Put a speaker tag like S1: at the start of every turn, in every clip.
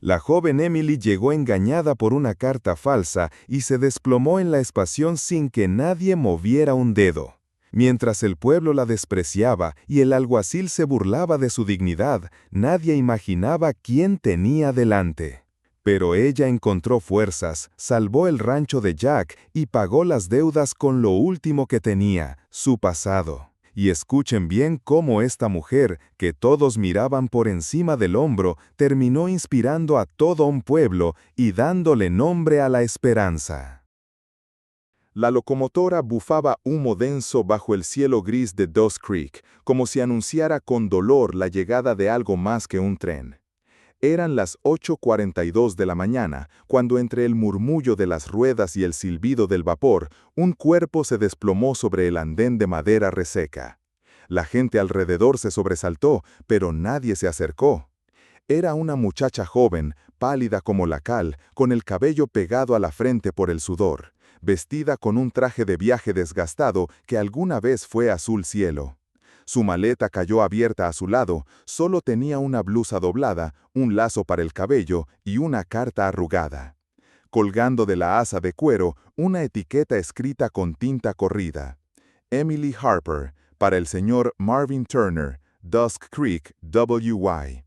S1: La joven Emily llegó engañada por una carta falsa y se desplomó en la expansión sin que nadie moviera un dedo. Mientras el pueblo la despreciaba y el alguacil se burlaba de su dignidad, nadie imaginaba quién tenía delante. Pero ella encontró fuerzas, salvó el rancho de Jack y pagó las deudas con lo último que tenía, su pasado. Y escuchen bien cómo esta mujer, que todos miraban por encima del hombro, terminó inspirando a todo un pueblo y dándole nombre a la esperanza.
S2: La locomotora bufaba humo denso bajo el cielo gris de Dust Creek, como si anunciara con dolor la llegada de algo más que un tren. Eran las 8:42 de la mañana, cuando entre el murmullo de las ruedas y el silbido del vapor, un cuerpo se desplomó sobre el andén de madera reseca. La gente alrededor se sobresaltó, pero nadie se acercó. Era una muchacha joven, pálida como la cal, con el cabello pegado a la frente por el sudor, vestida con un traje de viaje desgastado que alguna vez fue azul cielo. Su maleta cayó abierta a su lado, solo tenía una blusa doblada, un lazo para el cabello y una carta arrugada. Colgando de la asa de cuero, una etiqueta escrita con tinta corrida. Emily Harper, para el señor Marvin Turner, Dusk Creek, W.Y.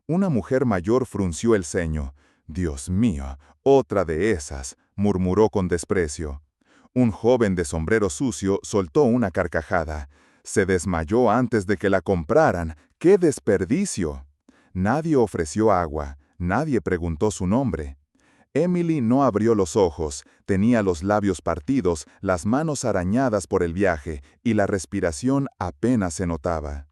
S2: Una mujer mayor frunció el ceño. «Dios mío, otra de esas», murmuró con desprecio. Un joven de sombrero sucio soltó una carcajada. Se desmayó antes de que la compraran. ¡Qué desperdicio! Nadie ofreció agua, nadie preguntó su nombre. Emily no abrió los ojos, tenía los labios partidos, las manos arañadas por el viaje, y la respiración apenas se notaba.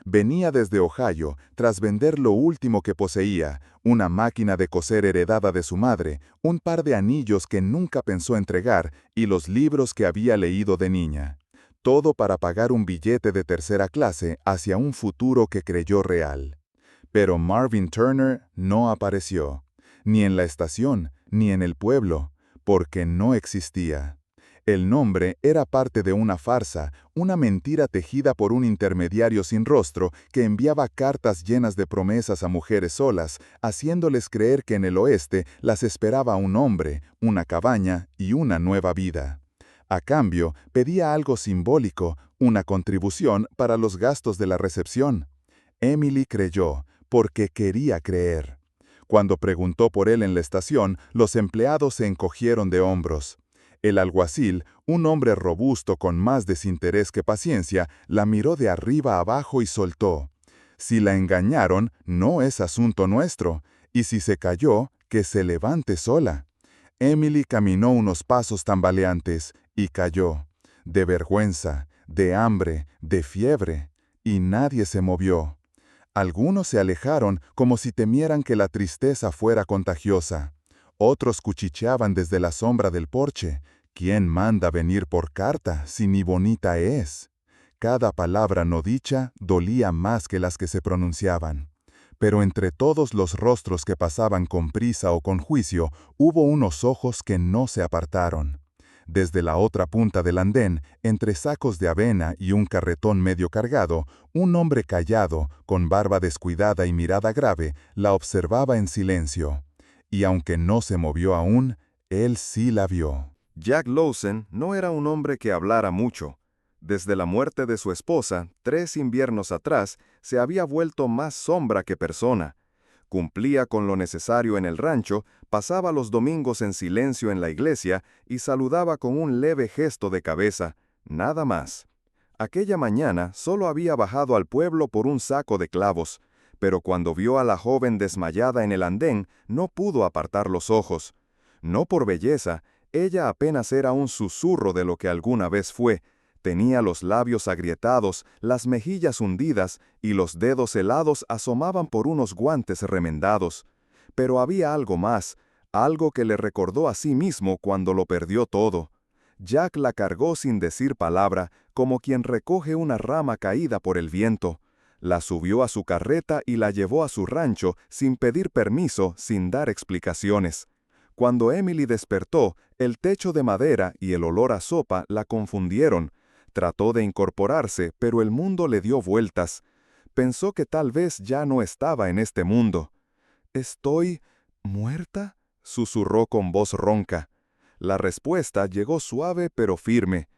S2: Venía desde Ohio, tras vender lo último que poseía, una máquina de coser heredada de su madre, un par de anillos que nunca pensó entregar y los libros que había leído de niña. Todo para pagar un billete de tercera clase hacia un futuro que creyó real. Pero Marvin Turner no apareció, ni en la estación, ni en el pueblo, porque no existía. El nombre era parte de una farsa, una mentira tejida por un intermediario sin rostro que enviaba cartas llenas de promesas a mujeres solas, haciéndoles creer que en el oeste las esperaba un hombre, una cabaña y una nueva vida. A cambio, pedía algo simbólico, una contribución para los gastos de la recepción. Emily creyó, porque quería creer. Cuando preguntó por él en la estación, los empleados se encogieron de hombros. El alguacil, un hombre robusto con más desinterés que paciencia, la miró de arriba abajo y soltó. Si la engañaron, no es asunto nuestro, y si se cayó, que se levante sola. Emily caminó unos pasos tambaleantes y cayó, de vergüenza, de hambre, de fiebre, y nadie se movió. Algunos se alejaron como si temieran que la tristeza fuera contagiosa. Otros cuchicheaban desde la sombra del porche. ¿Quién manda venir por carta si ni bonita es? Cada palabra no dicha dolía más que las que se pronunciaban. Pero entre todos los rostros que pasaban con prisa o con juicio, hubo unos ojos que no se apartaron. Desde la otra punta del andén, entre sacos de avena y un carretón medio cargado, un hombre callado, con barba descuidada y mirada grave, la observaba en silencio. Y aunque no se movió aún, él sí la vio.
S1: Jack Lawson no era un hombre que hablara mucho. Desde la muerte de su esposa, 3 inviernos atrás, se había vuelto más sombra que persona. Cumplía con lo necesario en el rancho, pasaba los domingos en silencio en la iglesia y saludaba con un leve gesto de cabeza, nada más. Aquella mañana solo había bajado al pueblo por un saco de clavos, pero cuando vio a la joven desmayada en el andén, no pudo apartar los ojos. No por belleza, ella apenas era un susurro de lo que alguna vez fue. Tenía los labios agrietados, las mejillas hundidas y los dedos helados asomaban por unos guantes remendados. Pero había algo más, algo que le recordó a sí mismo cuando lo perdió todo. Jack la cargó sin decir palabra, como quien recoge una rama caída por el viento. La subió a su carreta y la llevó a su rancho sin pedir permiso, sin dar explicaciones. Cuando Emily despertó, el techo de madera y el olor a sopa la confundieron. Trató de incorporarse, pero el mundo le dio vueltas. Pensó que tal vez ya no estaba en este mundo. ¿Muerta?, susurró con voz ronca. La respuesta llegó suave pero firme.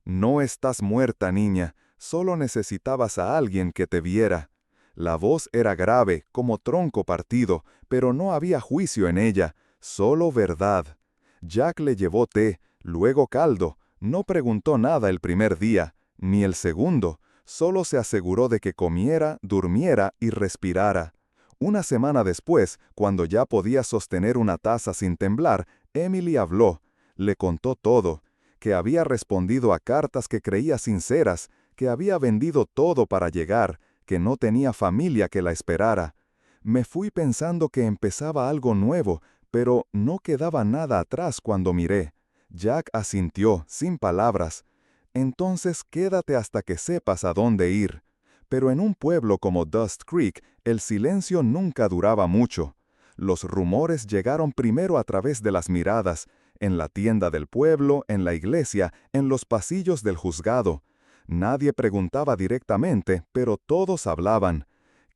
S1: No estás muerta, niña, solo necesitabas a alguien que te viera. La voz era grave, como tronco partido, pero no había juicio en ella, solo verdad. Jack le llevó té, luego caldo. No preguntó nada el primer día, ni el segundo, solo se aseguró de que comiera, durmiera y respirara. Una semana después, cuando ya podía sostener una taza sin temblar, Emily habló. Le contó todo, que había respondido a cartas que creía sinceras, que había vendido todo para llegar, que no tenía familia que la esperara. Me fui pensando que empezaba algo nuevo, pero no quedaba nada atrás cuando miré. Jack asintió, sin palabras. Entonces quédate hasta que sepas a dónde ir. Pero en un pueblo como Dust Creek, el silencio nunca duraba mucho. Los rumores llegaron primero a través de las miradas, en la tienda del pueblo, en la iglesia, en los pasillos del juzgado. Nadie preguntaba directamente, pero todos hablaban.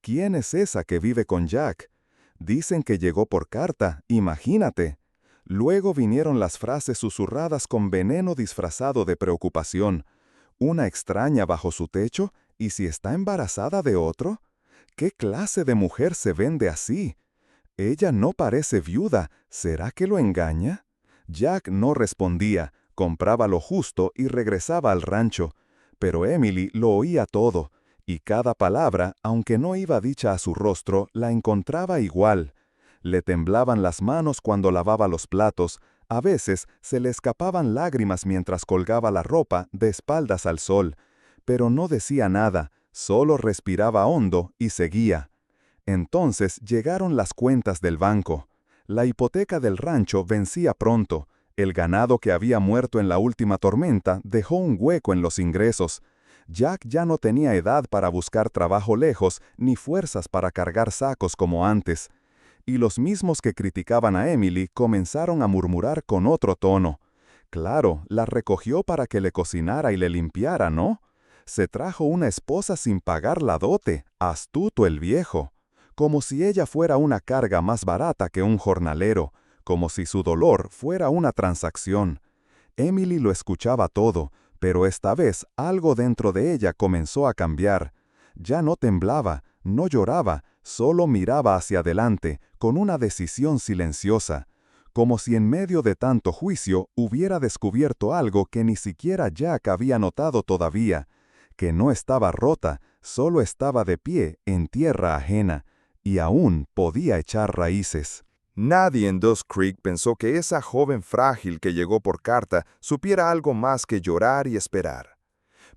S1: ¿Quién es esa que vive con Jack? Dicen que llegó por carta, imagínate. Luego vinieron las frases susurradas con veneno disfrazado de preocupación. ¿Una extraña bajo su techo? ¿Y si está embarazada de otro? ¿Qué clase de mujer se vende así? Ella no parece viuda, ¿será que lo engaña? Jack no respondía, compraba lo justo y regresaba al rancho. Pero Emily lo oía todo, y cada palabra, aunque no iba dicha a su rostro, la encontraba igual. Le temblaban las manos cuando lavaba los platos, a veces se le escapaban lágrimas mientras colgaba la ropa de espaldas al sol, pero no decía nada, solo respiraba hondo y seguía. Entonces llegaron las cuentas del banco. La hipoteca del rancho vencía pronto. El ganado que había muerto en la última tormenta dejó un hueco en los ingresos. Jack ya no tenía edad para buscar trabajo lejos, ni fuerzas para cargar sacos como antes. Y los mismos que criticaban a Emily comenzaron a murmurar con otro tono. Claro, la recogió para que le cocinara y le limpiara, ¿no? Se trajo una esposa sin pagar la dote, astuto el viejo. Como si ella fuera una carga más barata que un jornalero, como si su dolor fuera una transacción. Emily lo escuchaba todo, pero esta vez algo dentro de ella comenzó a cambiar. Ya no temblaba, no lloraba, solo miraba hacia adelante, con una decisión silenciosa, como si en medio de tanto juicio hubiera descubierto algo que ni siquiera Jack había notado todavía, que no estaba rota, solo estaba de pie en tierra ajena, y aún podía echar raíces.
S2: Nadie en Dust Creek pensó que esa joven frágil que llegó por carta supiera algo más que llorar y esperar.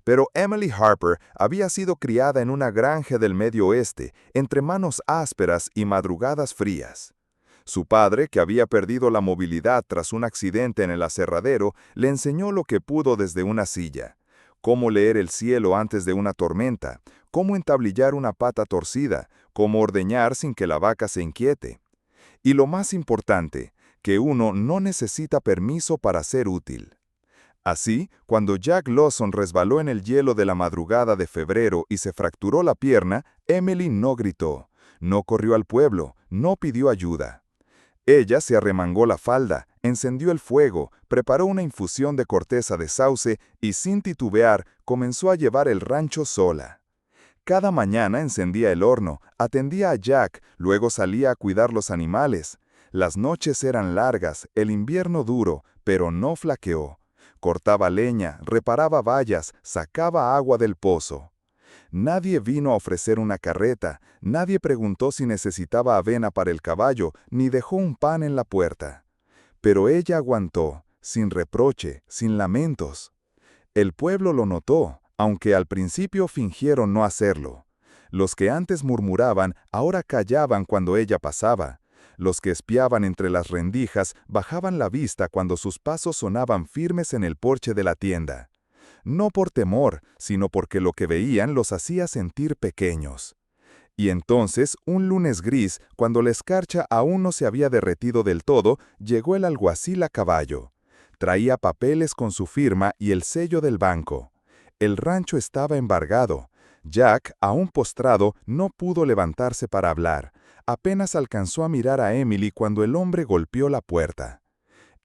S2: Pero Emily Harper había sido criada en una granja del Medio Oeste, entre manos ásperas y madrugadas frías. Su padre, que había perdido la movilidad tras un accidente en el aserradero, le enseñó lo que pudo desde una silla: cómo leer el cielo antes de una tormenta, cómo entablillar una pata torcida, cómo ordeñar sin que la vaca se inquiete. Y lo más importante, que uno no necesita permiso para ser útil. Así, cuando Jack Lawson resbaló en el hielo de la madrugada de febrero y se fracturó la pierna, Emily no gritó, no corrió al pueblo, no pidió ayuda. Ella se arremangó la falda, encendió el fuego, preparó una infusión de corteza de sauce y sin titubear comenzó a llevar el rancho sola. Cada mañana encendía el horno, atendía a Jack, luego salía a cuidar los animales. Las noches eran largas, el invierno duro, pero no flaqueó. Cortaba leña, reparaba vallas, sacaba agua del pozo. Nadie vino a ofrecer una carreta, nadie preguntó si necesitaba avena para el caballo, ni dejó un pan en la puerta. Pero ella aguantó, sin reproche, sin lamentos. El pueblo lo notó, aunque al principio fingieron no hacerlo. Los que antes murmuraban, ahora callaban cuando ella pasaba. Los que espiaban entre las rendijas bajaban la vista cuando sus pasos sonaban firmes en el porche de la tienda. No por temor, sino porque lo que veían los hacía sentir pequeños. Y entonces, un lunes gris, cuando la escarcha aún no se había derretido del todo, llegó el alguacil a caballo. Traía papeles con su firma y el sello del banco. El rancho estaba embargado. Jack, aún postrado, no pudo levantarse para hablar. Apenas alcanzó a mirar a Emily cuando el hombre golpeó la puerta.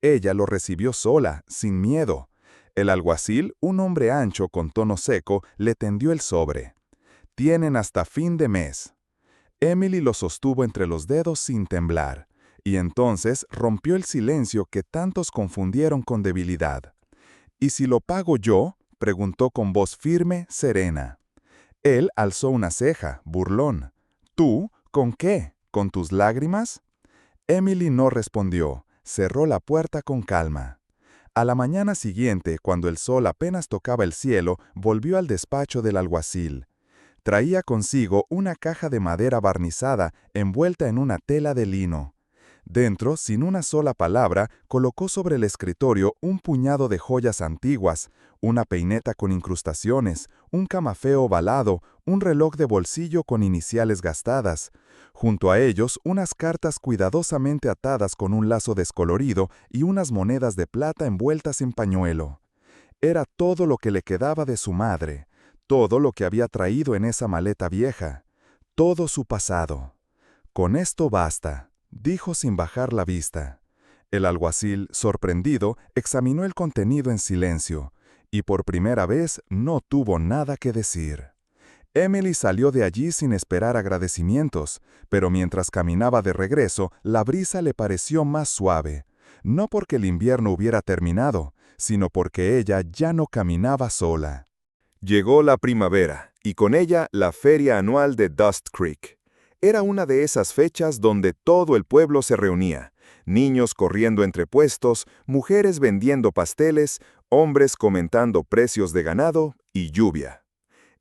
S2: Ella lo recibió sola, sin miedo. El alguacil, un hombre ancho con tono seco, le tendió el sobre. «Tienen hasta fin de mes». Emily lo sostuvo entre los dedos sin temblar, y entonces rompió el silencio que tantos confundieron con debilidad. «¿Y si lo pago yo?», preguntó con voz firme, serena. Él alzó una ceja, burlón. «¿Tú? ¿Con qué? ¿Con tus lágrimas?». Emily no respondió, cerró la puerta con calma. A la mañana siguiente, cuando el sol apenas tocaba el cielo, volvió al despacho del alguacil. Traía consigo una caja de madera barnizada envuelta en una tela de lino. Dentro, sin una sola palabra, colocó sobre el escritorio un puñado de joyas antiguas, una peineta con incrustaciones, un camafeo ovalado, un reloj de bolsillo con iniciales gastadas. Junto a ellos, unas cartas cuidadosamente atadas con un lazo descolorido y unas monedas de plata envueltas en pañuelo. Era todo lo que le quedaba de su madre, todo lo que había traído en esa maleta vieja, todo su pasado. «Con esto basta», dijo sin bajar la vista. El alguacil, sorprendido, examinó el contenido en silencio, y por primera vez no tuvo nada que decir. Emily salió de allí sin esperar agradecimientos, pero mientras caminaba de regreso, la brisa le pareció más suave, no porque el invierno hubiera terminado, sino porque ella ya no caminaba sola.
S1: Llegó la primavera, y con ella la feria anual de Dust Creek. Era una de esas fechas donde todo el pueblo se reunía, niños corriendo entre puestos, mujeres vendiendo pasteles, hombres comentando precios de ganado y lluvia.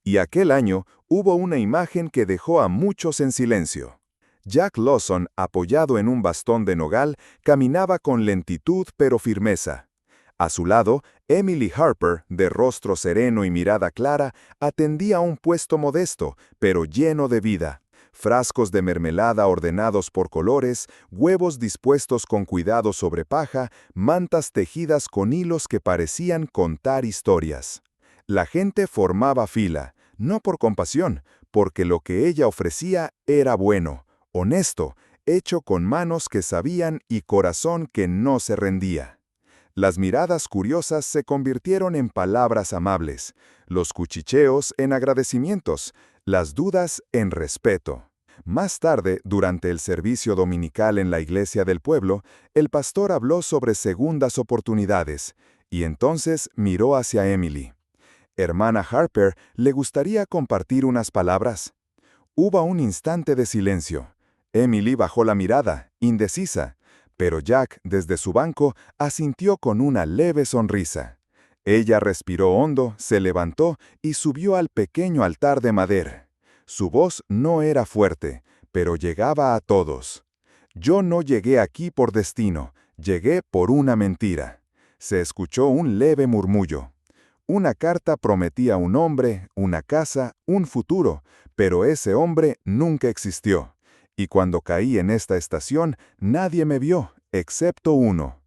S1: Y aquel año hubo una imagen que dejó a muchos en silencio. Jack Lawson, apoyado en un bastón de nogal, caminaba con lentitud pero firmeza. A su lado, Emily Harper, de rostro sereno y mirada clara, atendía a un puesto modesto, pero lleno de vida. Frascos de mermelada ordenados por colores, huevos dispuestos con cuidado sobre paja, mantas tejidas con hilos que parecían contar historias. La gente formaba fila, no por compasión, porque lo que ella ofrecía era bueno, honesto, hecho con manos que sabían y corazón que no se rendía. Las miradas curiosas se convirtieron en palabras amables, los cuchicheos en agradecimientos, las dudas en respeto. Más tarde, durante el servicio dominical en la iglesia del pueblo, el pastor habló sobre segundas oportunidades, y entonces miró hacia Emily. «Hermana Harper, ¿le gustaría compartir unas palabras?». Hubo un instante de silencio. Emily bajó la mirada, indecisa, pero Jack, desde su banco, asintió con una leve sonrisa. Ella respiró hondo, se levantó y subió al pequeño altar de madera. Su voz no era fuerte, pero llegaba a todos. «Yo no llegué aquí por destino, llegué por una mentira». Se escuchó un leve murmullo. Una carta prometía un hombre, una casa, un futuro, pero ese hombre nunca existió. Y cuando caí en esta estación, nadie me vio, excepto uno.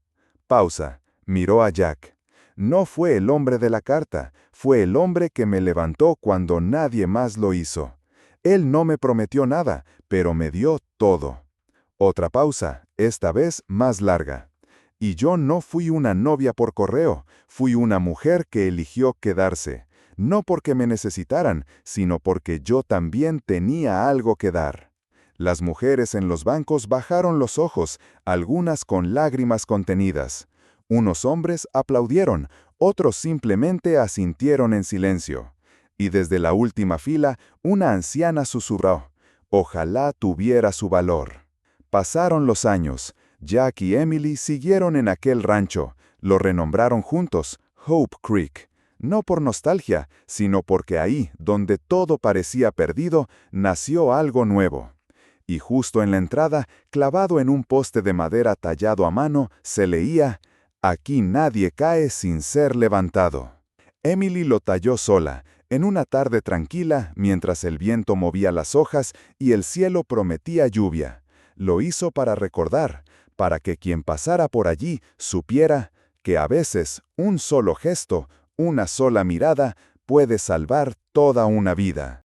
S1: Pausa. Miró a Jack. No fue el hombre de la carta, fue el hombre que me levantó cuando nadie más lo hizo. Él no me prometió nada, pero me dio todo. Otra pausa, esta vez más larga. Y yo no fui una novia por correo, fui una mujer que eligió quedarse, no porque me necesitaran, sino porque yo también tenía algo que dar. Las mujeres en los bancos bajaron los ojos, algunas con lágrimas contenidas. Unos hombres aplaudieron, otros simplemente asintieron en silencio. Y desde la última fila, una anciana susurró: «Ojalá tuviera su valor». Pasaron los años. Jack y Emily siguieron en aquel rancho, lo renombraron juntos, Hope Creek, no por nostalgia, sino porque ahí, donde todo parecía perdido, nació algo nuevo. Y justo en la entrada, clavado en un poste de madera tallado a mano, se leía: «Aquí nadie cae sin ser levantado». Emily lo talló sola, en una tarde tranquila, mientras el viento movía las hojas y el cielo prometía lluvia. Lo hizo para recordar, para que quien pasara por allí supiera que a veces un solo gesto, una sola mirada,
S2: puede salvar toda una vida.